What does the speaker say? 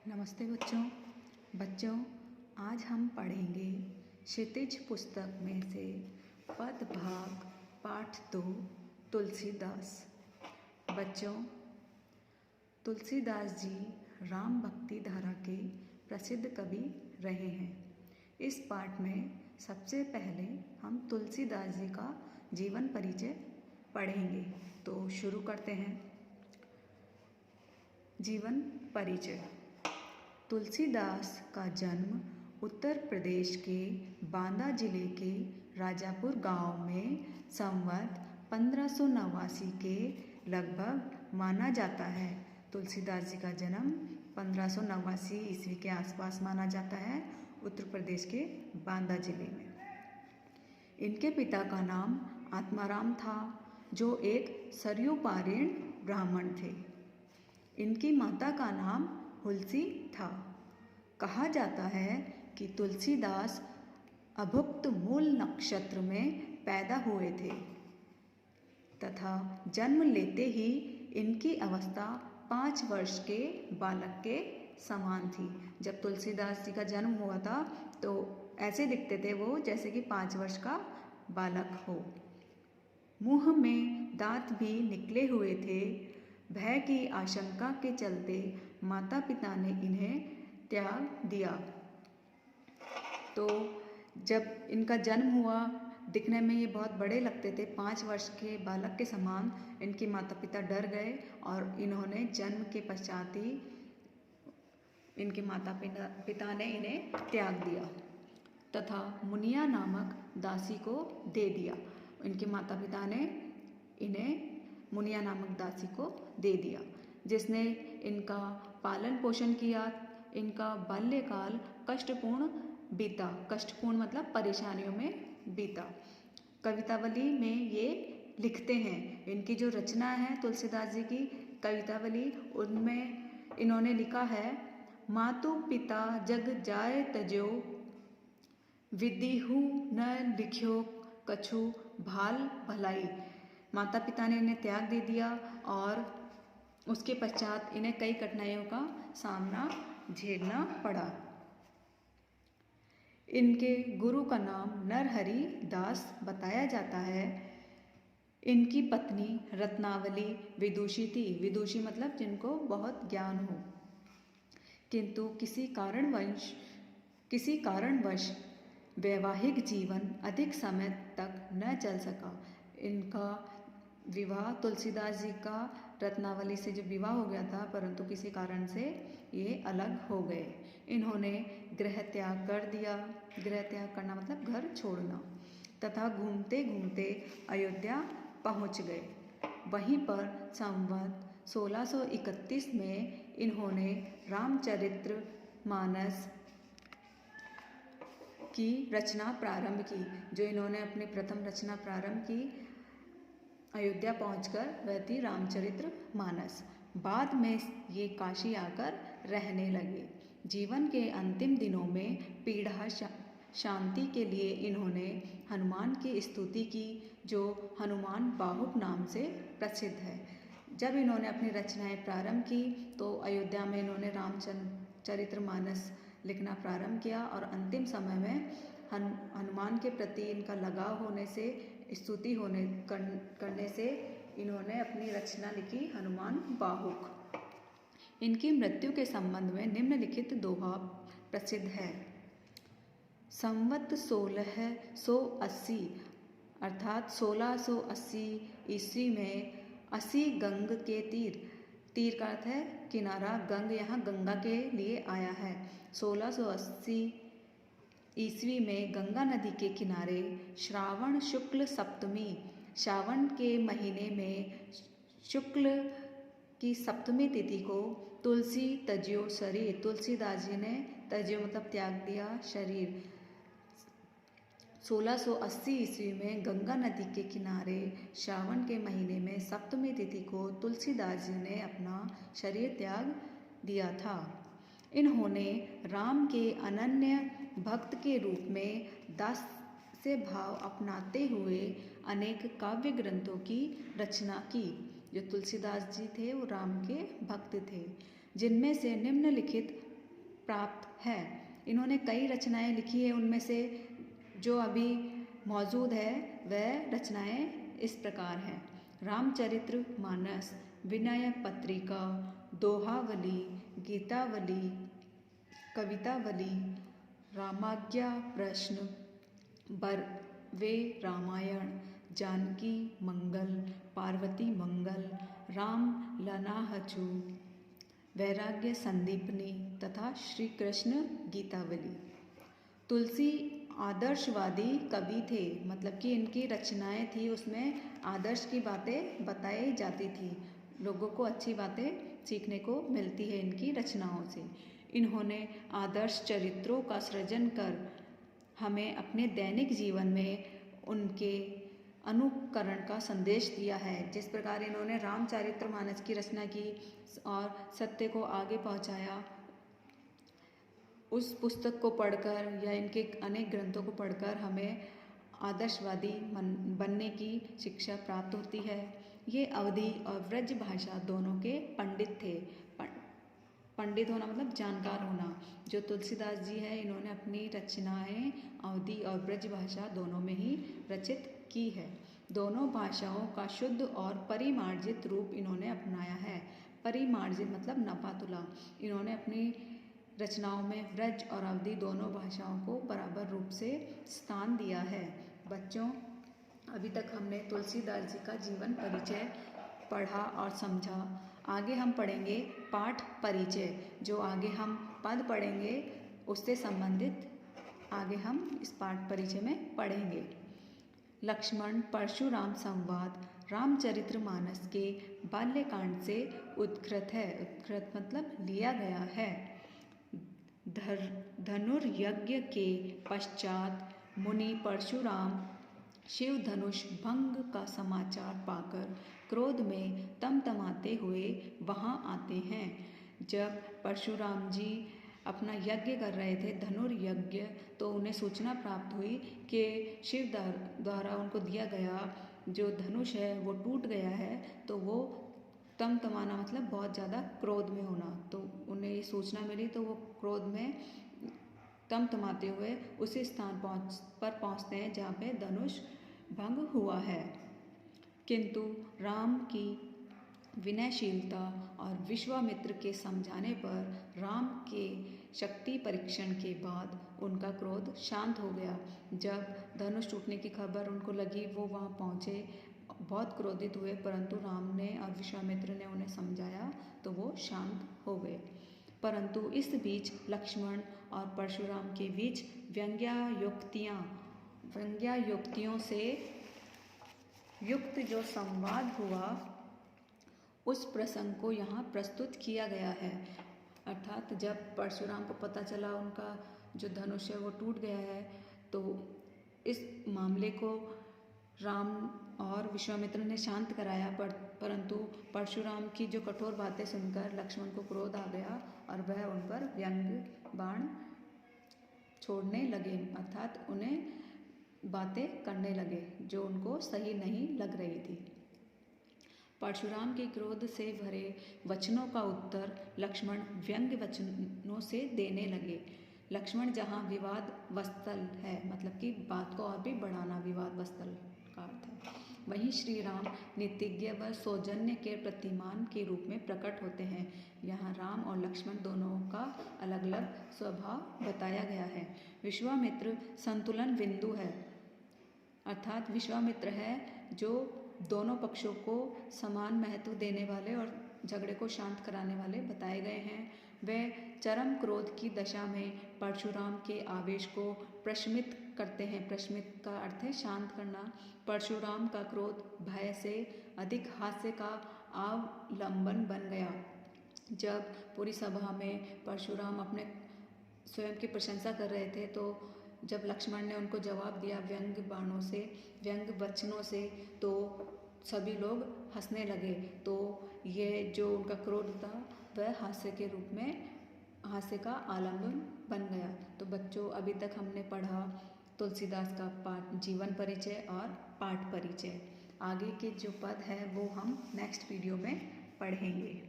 नमस्ते बच्चों आज हम पढ़ेंगे क्षितिज पुस्तक में से पद भाग पाठ 2 तुलसीदास। बच्चों, तुलसीदास जी राम भक्ति धारा के प्रसिद्ध कवि रहे हैं। इस पाठ में सबसे पहले हम तुलसीदास जी का जीवन परिचय पढ़ेंगे, तो शुरू करते हैं। जीवन परिचय। तुलसीदास का जन्म उत्तर प्रदेश के बांदा जिले के राजापुर गांव में संवत 1589 के लगभग माना जाता है। तुलसीदास जी का जन्म 1589 ईस्वी के आसपास माना जाता है, उत्तर प्रदेश के बांदा जिले में। इनके पिता का नाम आत्माराम था, जो एक सरयू पारीण ब्राह्मण थे। इनकी माता का नाम हुलसी था। कहा जाता है कि तुलसीदास अभुक्त मूल नक्षत्र में पैदा हुए थे तथा जन्म लेते ही इनकी अवस्था 5 वर्ष के बालक के समान थी। जब तुलसीदास जी का जन्म हुआ था तो ऐसे दिखते थे वो जैसे कि 5 वर्ष का बालक हो। मुंह में दांत भी निकले हुए थे। भय की आशंका के चलते माता पिता ने इन्हें त्याग दिया। तो जब इनका जन्म हुआ, दिखने में ये बहुत बड़े लगते थे, 5 वर्ष के बालक के समान। इनके माता पिता डर गए और इन्होंने जन्म के पश्चात ही इनके माता पिता ने इन्हें त्याग दिया तथा मुनिया नामक दासी को दे दिया। इनके माता पिता ने इन्हें मुनिया नामक दासी को दे दिया, जिसने इनका पालन पोषण किया। इनका बाल्यकाल कष्टपूर्ण बीता। कष्टपूर्ण मतलब परेशानियों में बीता। कवितावली में ये लिखते हैं। इनकी जो रचना है तुलसीदास जी की कवितावली, उनमें इन्होंने लिखा है, मातु पिता जग जाय तजो, विदिहु न लिख्यो कछु भाल भलाई। माता पिता ने इन्हें त्याग दे दिया और उसके पश्चात इन्हें कई कठिनाइयों का सामना झेलना पड़ा। इनके गुरु का नाम नरहरि दास बताया जाता है। इनकी पत्नी रत्नावली विदुषी थी। विदुषी मतलब जिनको बहुत ज्ञान हो, किंतु किसी कारणवश वैवाहिक जीवन अधिक समय तक न चल सका। इनका विवाह तुलसीदास जी का रत्नावली से जो विवाह हो गया था, परंतु किसी कारण से ये अलग हो गए। इन्होंने गृह त्याग कर दिया। गृह त्याग करना मतलब घर छोड़ना, तथा घूमते घूमते अयोध्या पहुंच गए। वहीं पर संवत 1631 में इन्होंने रामचरित्र मानस की रचना प्रारंभ की। जो इन्होंने अपनी प्रथम रचना प्रारंभ की अयोध्या पहुंचकर, वह थी रामचरित्र मानस। बाद में ये काशी आकर रहने लगे। जीवन के अंतिम दिनों में पीड़ा शांति के लिए इन्होंने हनुमान की स्तुति की, जो हनुमान बाहुक नाम से प्रसिद्ध है। जब इन्होंने अपनी रचनाएं प्रारंभ की तो अयोध्या में इन्होंने रामचरित्र मानस लिखना प्रारंभ किया और अंतिम समय में हनुमान के प्रति इनका लगाव होने से, स्तुति करने से इन्होंने अपनी रचना लिखी, हनुमान बाहुक। इनकी मृत्यु के संबंध में निम्नलिखित दोहा प्रसिद्ध है। संवत 1680 अर्थात 1680 ईस्वी में 80 गंग के तीर का अर्थ है किनारा, गंग यहाँ गंगा के लिए आया है। 1680 ईस्वी में गंगा नदी के किनारे श्रावण शुक्ल सप्तमी, श्रावण के महीने में शुक्ल की सप्तमी तिथि को तुलसी तज्यो शरीर, तुलसीदास जी ने तज्यो मतलब त्याग दिया शरीर। 1680 ईस्वी में गंगा नदी के किनारे श्रावण के महीने में सप्तमी तिथि को तुलसीदास जी ने अपना शरीर त्याग दिया था। इन्होंने राम के अनन्य भक्त के रूप में दास्य भाव अपनाते हुए अनेक काव्य ग्रंथों की रचना की। जो तुलसीदास जी थे वो राम के भक्त थे, जिनमें से निम्नलिखित प्राप्त है। इन्होंने कई रचनाएं लिखी है, उनमें से जो अभी मौजूद है वह रचनाएं इस प्रकार हैं: रामचरित्र मानस, विनय पत्रिका, दोहावली, गीतावली, कवितावली, रामाज्ञा प्रश्न, बरवे रामायण, जानकी मंगल, पार्वती मंगल, राम लनाहचु, वैराग्य संदीपनी तथा श्री कृष्ण गीतावली। तुलसी आदर्शवादी कवि थे, मतलब कि इनकी रचनाएं थी उसमें आदर्श की बातें बताई जाती थी, लोगों को अच्छी बातें सीखने को मिलती है इनकी रचनाओं से। इन्होंने आदर्श चरित्रों का सृजन कर हमें अपने दैनिक जीवन में उनके अनुकरण का संदेश दिया है। जिस प्रकार इन्होंने रामचरितमानस की रचना की और सत्य को आगे पहुंचाया, उस पुस्तक को पढ़कर या इनके अनेक ग्रंथों को पढ़कर हमें आदर्शवादी बनने की शिक्षा प्राप्त होती है। ये अवधी और ब्रज भाषा दोनों के पंडित थे। पंडित होना मतलब जानकार होना। जो तुलसीदास जी है, इन्होंने अपनी रचनाएं अवधी और ब्रज भाषा दोनों में ही रचित की है। दोनों भाषाओं का शुद्ध और परिमार्जित रूप इन्होंने अपनाया है। परिमार्जित मतलब नपातुला। इन्होंने अपनी रचनाओं में ब्रज और अवधी दोनों भाषाओं को बराबर रूप से स्थान दिया है। बच्चों, अभी तक हमने तुलसीदास जी का जीवन परिचय पढ़ा और समझा। आगे हम पढ़ेंगे पाठ परिचय। जो आगे हम पद पढ़ेंगे उससे संबंधित आगे हम इस पाठ परिचय में पढ़ेंगे। लक्ष्मण परशुराम संवाद रामचरितमानस के बाल्यकांड से उद्कृत है। उद्कृत मतलब लिया गया है। धनुर्यज्ञ के पश्चात मुनि परशुराम शिव धनुष भंग का समाचार पाकर क्रोध में तमतमाते हुए वहां आते हैं। जब परशुराम जी अपना यज्ञ कर रहे थे, धनुर्यज्ञ, तो उन्हें सूचना प्राप्त हुई कि शिव द्वारा उनको दिया गया जो धनुष है वो टूट गया है। तो वो तमतमाना मतलब बहुत ज़्यादा क्रोध में होना। तो उन्हें ये सूचना मिली तो वो क्रोध में तमतमाते हुए उसी स्थान पर पहुंचते हैं जहाँ पे धनुष भंग हुआ है। किंतु राम की विनयशीलता और विश्वामित्र के समझाने पर राम के शक्ति परीक्षण के बाद उनका क्रोध शांत हो गया। जब धनुष टूटने की खबर उनको लगी, वो वहाँ पहुँचे, बहुत क्रोधित हुए, परंतु राम ने और विश्वामित्र ने उन्हें समझाया तो वो शांत हो गए। परंतु इस बीच लक्ष्मण और परशुराम के बीच व्यंग्यायुक्तियों से युक्त जो संवाद हुआ उस प्रसंग को यहाँ प्रस्तुत किया गया है। अर्थात जब परशुराम को पता चला उनका जो धनुष है वो टूट गया है, तो इस मामले को राम और विश्वामित्र ने शांत कराया, परंतु परशुराम की जो कठोर बातें सुनकर लक्ष्मण को क्रोध आ गया और वह उन पर व्यंग्य बाण छोड़ने लगे, अर्थात उन्हें बातें करने लगे जो उनको सही नहीं लग रही थी। परशुराम के क्रोध से भरे वचनों का उत्तर लक्ष्मण व्यंग्य वचनों से देने लगे। लक्ष्मण जहाँ विवाद वस्तल है, मतलब कि बात को और भी बढ़ाना विवाद वस्तल का अर्थ है, वहीं श्री राम नीतिज्ञ व सौजन्य के प्रतिमान के रूप में प्रकट होते हैं। यहाँ राम और लक्ष्मण दोनों का अलग अलग स्वभाव बताया गया है। विश्वामित्र संतुलन बिंदु है, अर्थात विश्वामित्र है जो दोनों पक्षों को समान महत्व देने वाले और झगड़े को शांत कराने वाले बताए गए हैं। वे चरम क्रोध की दशा में परशुराम के आवेश को प्रशमित करते हैं। प्रशमित का अर्थ है शांत करना। परशुराम का क्रोध भय से अधिक हास्य का अवलंबन बन गया। जब पूरी सभा में परशुराम अपने स्वयं की प्रशंसा कर रहे थे, तो जब लक्ष्मण ने उनको जवाब दिया व्यंग्य बाणों से, व्यंग्य वचनों से, तो सभी लोग हंसने लगे। तो ये जो उनका क्रोध था वह हास्य के रूप में हास्य का आलम्बन बन गया। तो बच्चों, अभी तक हमने पढ़ा तुलसीदास का पाठ जीवन परिचय और पाठ परिचय। आगे के जो पद है वो हम नेक्स्ट वीडियो में पढ़ेंगे।